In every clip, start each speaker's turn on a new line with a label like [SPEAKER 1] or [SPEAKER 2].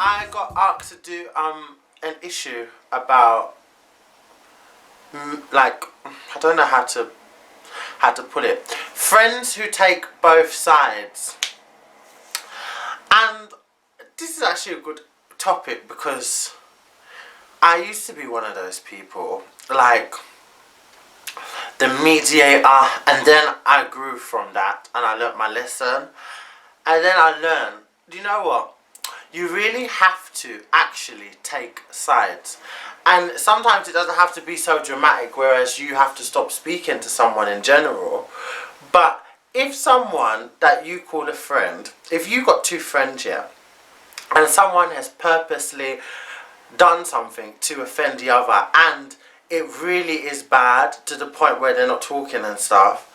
[SPEAKER 1] I got asked to do an issue about like, I don't know how to put it. Friends who take both sides. And this is actually a good topic because I used to be one of those people, like the mediator, and then I grew from that and I learnt my lesson. And then I learned, you know what? You really have to actually take sides. And sometimes it doesn't have to be so dramatic, whereas you have to stop speaking to someone in general. But if someone that you call a friend, if you got two friends here, and someone has purposely done something to offend the other, and it really is bad to the point where they're not talking and stuff,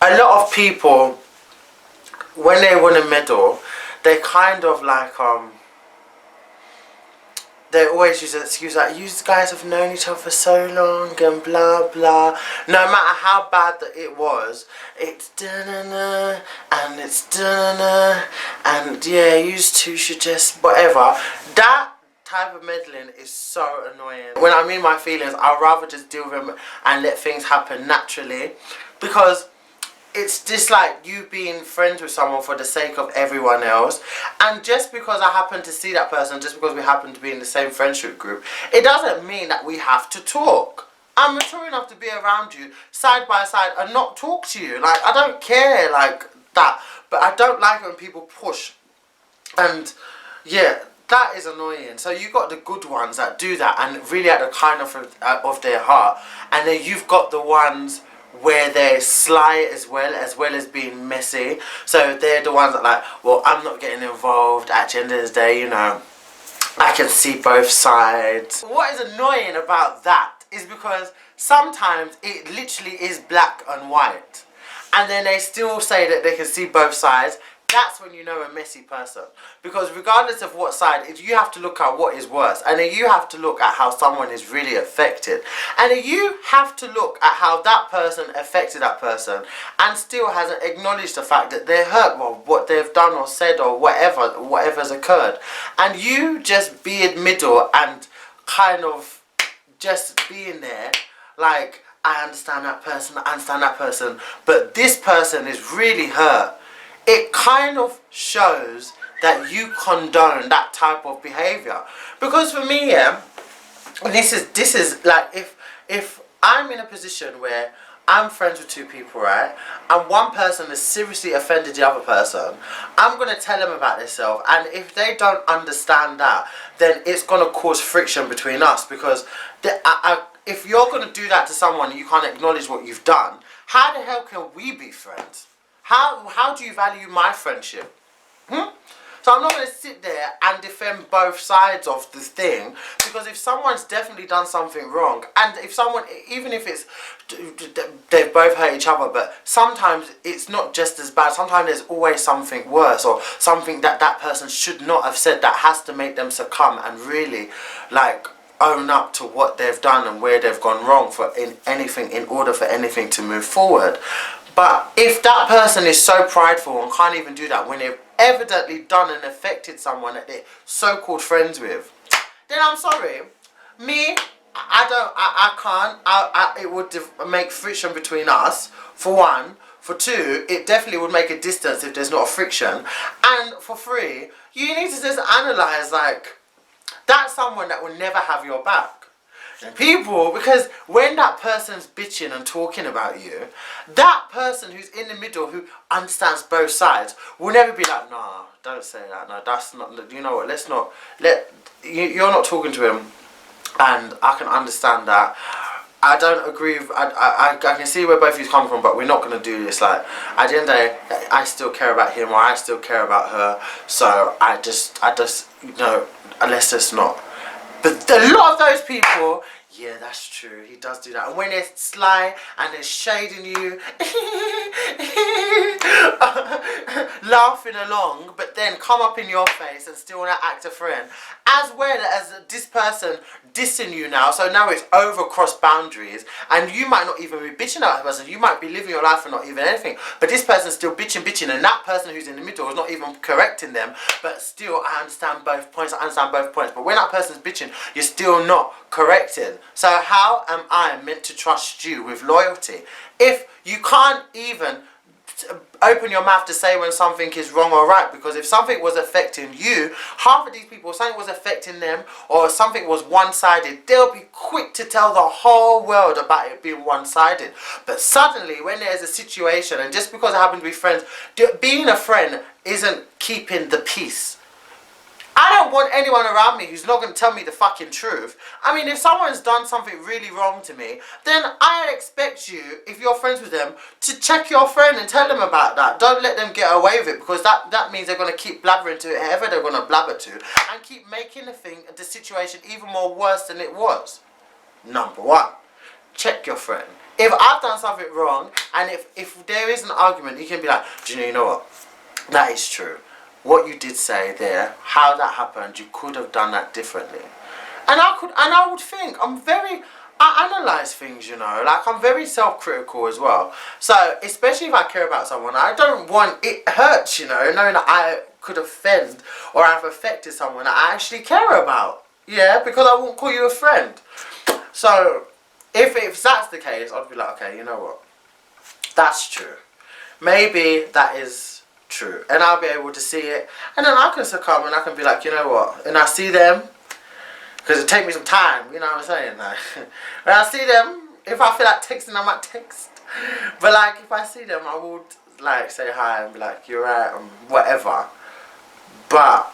[SPEAKER 1] a lot of people, when they want to meddle, they kind of like they always use an excuse like, you guys have known each other for so long and blah blah. No matter how bad that it was, it's da-na-na and it's da-na-na and yeah, you two should just whatever. That type of meddling is so annoying. When I mean my feelings, I'd rather just deal with them and let things happen naturally, because it's just like you being friends with someone for the sake of everyone else, and just because I happen to see that person, just because we happen to be in the same friendship group, it doesn't mean that we have to talk. I'm mature enough to be around you side by side and not talk to you. Like, I don't care like that, but I don't like when people push, and yeah, that is annoying. So you got the good ones that do that and really at the kind of their heart, and then you've got the ones where they're sly as well as being messy. So they're the ones that like, well, I'm not getting involved. At the end of the day, you know, I can see both sides. What is annoying about that is because sometimes it literally is black and white, and then they still say that they can see both sides. That's when you know a messy person. Because regardless of what side, you have to look at what is worse. And then you have to look at how someone is really affected. And then you have to look at how that person affected that person and still hasn't acknowledged the fact that they're hurt by what they've done or said or whatever's occurred. And you just be in middle and kind of just being there like, I understand that person, but this person is really hurt. It kind of shows that you condone that type of behaviour. Because for me, yeah, this is like, if I'm in a position where I'm friends with two people, right, and one person has seriously offended the other person, I'm going to tell them about themselves, and if they don't understand that, then it's going to cause friction between us, because if you're going to do that to someone and you can't acknowledge what you've done, how the hell can we be friends? How do you value my friendship? So I'm not going to sit there and defend both sides of the thing, because if someone's definitely done something wrong, and if someone, even if it's, they've both hurt each other, but sometimes it's not just as bad. Sometimes there's always something worse, or something that that person should not have said that has to make them succumb and really like own up to what they've done and where they've gone wrong in order for anything to move forward. But if that person is so prideful and can't even do that when they've evidently done and affected someone that they're so-called friends with, then I'm sorry. Me, I can't. It would make friction between us, for one. For two, it definitely would make a distance if there's not a friction. And for three, you need to just analyse, like, that's someone that will never have your back. And people, because when that person's bitching and talking about you, that person who's in the middle, who understands both sides, will never be like, nah, don't say that, no, that's not, you know what, you're not talking to him, and I can understand that. I don't agree with, I can see where both of you come from, but we're not going to do this. Like, at the end of the day, I still care about him, or I still care about her, so I just, you know, let's just not. But a lot of those people, Yeah, that's true. He does do that. And when they're sly and they're shading you, laughing along, but then come up in your face and still want to act a friend. As well as this person dissing you now, so now it's over cross boundaries, and you might not even be bitching at that person. You might be living your life and not even anything. But this person's still bitching, and that person who's in the middle is not even correcting them. But still, I understand both points. But when that person's bitching, you're still not corrected. So how am I meant to trust you with loyalty if you can't even open your mouth to say when something is wrong or right? Because if something was affecting you, half of these people, something was affecting them, or something was one-sided, they'll be quick to tell the whole world about it being one-sided. But suddenly, when there's a situation, and just because I happen to be friends, being a friend isn't keeping the peace. I don't want anyone around me who's not going to tell me the fucking truth. I mean, if someone's done something really wrong to me, then I expect you, if you're friends with them, to check your friend and tell them about that. Don't let them get away with it, because that means they're going to keep blabbering to it, whoever they're going to blabber to, and keep making the situation even more worse than it was. Number one, check your friend. If I've done something wrong, and if there is an argument, you can be like, do you know what? That is true. What you did say there, how that happened, you could have done that differently. And I would think, I analyse things, you know, like I'm very self-critical as well. So, especially if I care about someone, I don't want, it hurts, you know, knowing that I could offend or I've affected someone that I actually care about. Yeah, because I won't call you a friend. So, if that's the case, I'd be like, okay, you know what, that's true. Maybe that is true, and I'll be able to see it, and then I can succumb and I can be like, you know what, and I see them, because it take me some time, you know what I'm saying, like, when I see them, if I feel like texting, I might text, but like, if I see them, I would like say hi and be like, you're right, whatever. But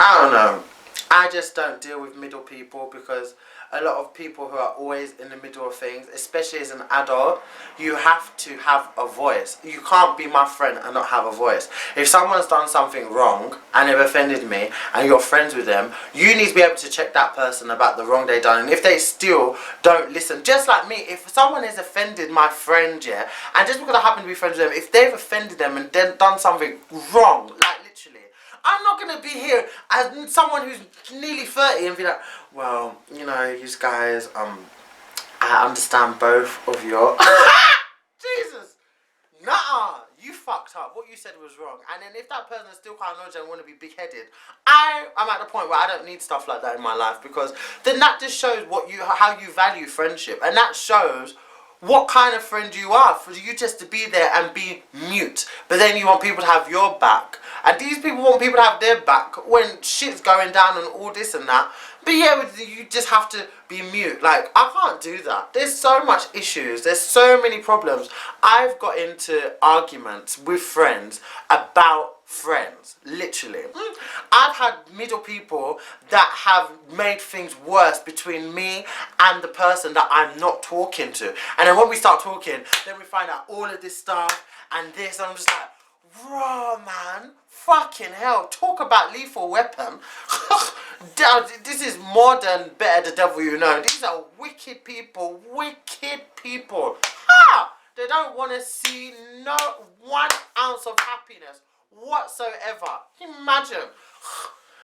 [SPEAKER 1] I don't know, I just don't deal with middle people, because a lot of people who are always in the middle of things, especially as an adult, you have to have a voice. You can't be my friend and not have a voice. If someone's done something wrong and they've offended me and you're friends with them, you need to be able to check that person about the wrong they've done. And if they still don't listen, just like me, if someone has offended my friend, yeah, and just because I happen to be friends with them, if they've offended them and then done something wrong, like literally, I'm not going to be here as someone who's nearly 30 and be like, well, you know, you guys, I understand both of your... Jesus! Nuh-uh! You fucked up. What you said was wrong. And then if that person still can't acknowledge and want to be big-headed, I'm at the point where I don't need stuff like that in my life, because then that just shows how you value friendship. And that shows what kind of friend you are, for you just to be there and be mute. But then you want people to have your back. And these people want people to have their back when shit's going down and all this and that. But yeah, you just have to be mute. Like, I can't do that. There's so much issues. There's so many problems. I've got into arguments with friends about friends. Literally. I've had middle people that have made things worse between me and the person that I'm not talking to. And then when we start talking, then we find out all of this stuff and this, and I'm just like, raw man, fucking hell, talk about lethal weapon. This is more than better the devil you know. These are wicked people, ha! They don't want to see not 1 ounce of happiness whatsoever. Imagine.